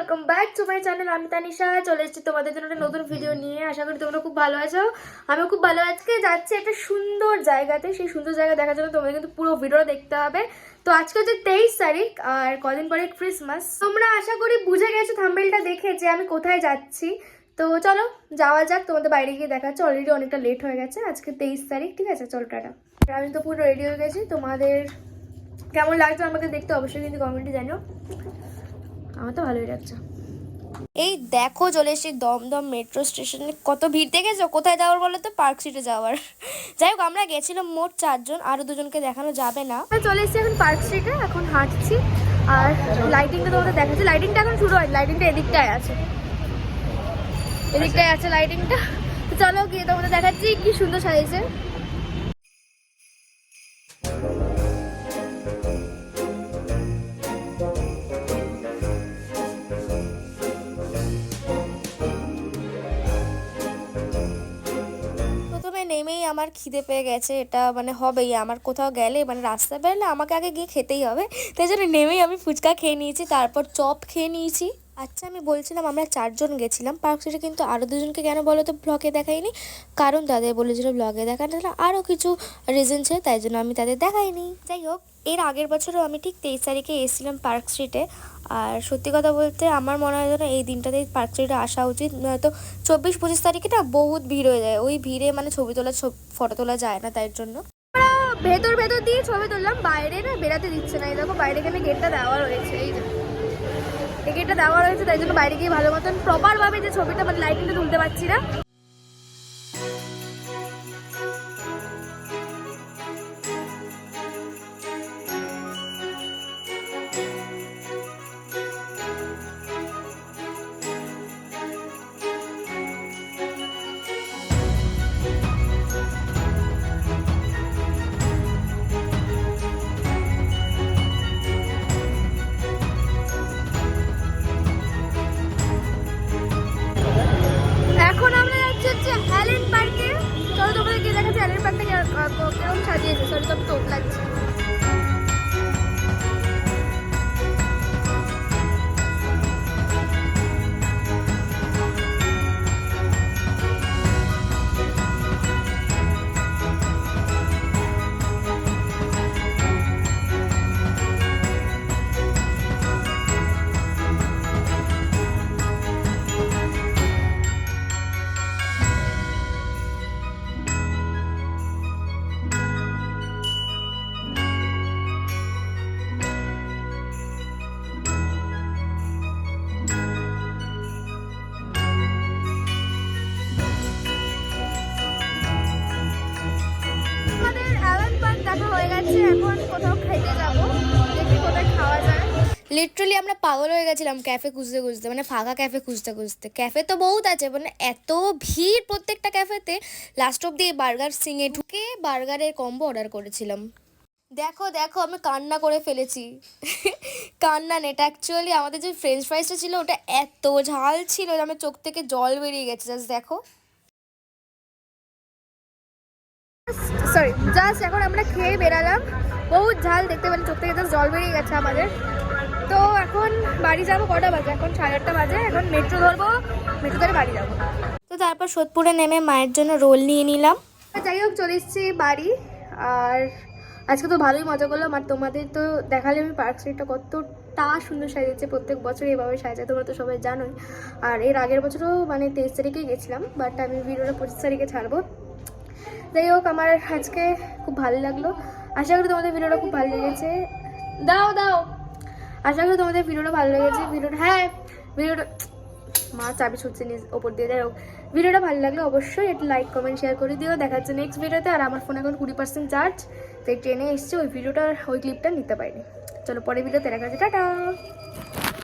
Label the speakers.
Speaker 1: Welcome back to my channel. আমি তানিশা চলে এসেছি তোমাদের জন্য একটা নতুন ভিডিও নিয়ে। আশা করি তোমরা খুব ভালো আছো। আমিও খুব ভালো আজকে যাচ্ছি একটা সুন্দর জায়গাতে। সেই সুন্দর জায়গা দেখার জন্য তোমাদের কিন্তু পুরো ভিডিওটা দেখতে হবে। তো আজকে হচ্ছে 23 তারিখ আর কদিন পরে ক্রিসমাস। তোমরা আশা করি বুঝে গেছো থাম্বনেলটা দেখে যে আমি কোথায় যাচ্ছি। তো চলো যাওয়া যাক, তোমাদের বাইরে গিয়ে দেখাচ্ছে। অলরেডি অনেকটা লেট হয়ে গেছে, আজকে 23 তারিখ, ঠিক আছে? চলো টাটা। আমি তো পুরো রেডি হয়ে গেছি। তোমাদের কেমন লাগছে আমাকে দেখতে অবশ্যই কিন্তু কমেন্টে জানিও। আমার তো ভালোই লাগছে। এই দেখো চলে এসেছি দমদম মেট্রো স্টেশনে। কত ভিড় দেখেছো? কোথায় যাওয়ার বলো তো? পার্ক স্ট্রিটে যাওয়ার। যাই হোক, আমরা গেছিলাম মোট 4 জন, আরো দুজনকে দেখানো যাবে না। চলে এসেছি এখন পার্ক স্ট্রিটে, এখন হাঁটছি। আর লাইটিংটা তোমাদের দেখাচ্ছি। লাইটিংটা এখন শুরু হয়, লাইটিংটা এদিকটায় আছে, এদিকটায় আছে লাইটিংটা। তো চলো গিয়ে তোমাদের দেখাচ্ছি কি সুন্দর সাজিয়েছে। নেমেই আমার খিদে পেয়ে গেছে, এটা মানে হবেই। আমার কোথাও গেলে মানে রাস্তা বেরোলে আমাকে আগে গিয়ে খেতেই হবে। তাই জন্য নেমেই আমি ফুচকা খেয়ে নিয়েছি, তারপর চপ খেয়ে নিয়েছি। আচ্ছা, আমি বলছিলাম আমরা 4 জন গেছিলাম পার্ক স্ট্রিটে, কিন্তু আরও দুজনকে কেন বলো তো ব্লগে দেখাইনি? কারণ তাদের বলেছিল ব্লগে দেখানো, আরও কিছু রিজন ছিল, তাই জন্য আমি তাদের দেখাইনি। যাই হোক, এর আগের বছরও আমি ঠিক 23 তারিখে এসেছিলাম পার্ক স্ট্রিটে। আর সত্যি কথা বলতে আমার মনে হয় যেন এই দিনটাতেই পার্ক স্ট্রিটে আসা উচিত। নয়তো 24-25 তারিখে না বহুত ভিড় হয়ে যায়। ওই ভিড়ে মানে ছবি তোলা ফটো তোলা যায় না, তাই জন্য ভেতর দিয়ে ছবি তুললাম। বাইরে না বেরাতে দিচ্ছে না। এই দেখো বাইরে এখানে গেটটা দেওয়া রয়েছে, এই যে এই গেটটা দেওয়া রয়েছে, তাই জন্য বাইরে গিয়ে ভালো মতন প্রপার ভাবে যে ছবিটা মানে লাইটিংটা তুলতে পারছি না। এখন আমরা যাচ্ছি হচ্ছে অ্যালেন পার্কে। চলো তোমাদের গিয়ে দেখাচ্ছি অ্যালেন পার্কটা কেরকম সাজিয়েছে। সরি, তো টোপ লাগছে। এখন কোথাও খাইতে যাবো, দেখি কোথায় খাওয়া যায়। লিটারালি আমরা পাগল হয়ে গেছিলাম ক্যাফে খুঁজতে খুঁজতে, মানে ফাঁকা ক্যাফে খুঁজতে খুঁজতে। ক্যাফে তো বহুত আছে, মানে এত ভিড় প্রত্যেকটা ক্যাফেতে। লাস্ট অব্দি বার্গার সিংয়ে ঢুকে বার্গারের কম্বো অর্ডার করেছিলাম। দেখো দেখো আমি কান্না করে ফেলেছি। কান্না নেট, অ্যাকচুয়ালি আমাদের যে ফ্রেঞ্চ ফ্রাইসটা ছিল ওটা এত ঝাল ছিল যে আমার চোখ থেকে জল বেরিয়ে গেছে। জাস্ট দেখো, সরি, জাস্ট এখন আমরা খেয়ে বেরালাম। বহুত ঝাল, দেখতে পেলে চোখ থেকে জাস্ট জল বেরিয়ে গেছে আমাদের। তো এখন বাড়ি যাবো। কটা বাজে? এখন 8:30 বাজে। এখন মেট্রো ধরবো, মেট্রো ধরে বাড়ি যাবো। তো তারপর সোদপুরে নেমে মায়ের জন্য রোল নিয়ে নিলাম। যাই হোক, চলে এসেছি বাড়ি। আর আজকে তো ভালোই মজা করলাম। আর তোমাদের তো দেখালে আমি পার্ক স্ট্রিটটা কতটা সুন্দর সাজিয়েছে। প্রত্যেক বছর এইভাবে সাজায়, তোমরা তো সবাই জানোই। আর এর আগের বছরও মানে 23 তারিখেই গেছিলাম, বাট আমি ভিডিওটা 25 তারিখে ছাড়বো। যাই হোক, আমার আজকে খুব ভালো লাগলো। আশা করি তোমাদের ভিডিওটা খুব ভালো লেগেছে। দাও দাও, আশা করি তোমাদের ভিডিওটা ভালো লেগেছে। ভিডিওটা মা চাবি ছুটছে নিজ ওপর দিয়ে। যাই হোক, ভিডিওটা ভালো লাগলে অবশ্যই একটা লাইক কমেন্ট শেয়ার করে দিও। দেখা যাচ্ছে নেক্সট ভিডিওতে। আর আমার ফোন এখন 20% চার্জ, তাই ট্রেনে এসছে, ওই ক্লিপটা নিতে পারিনি। চলো পরের ভিডিওতে দেখা যাচ্ছে। টাটা।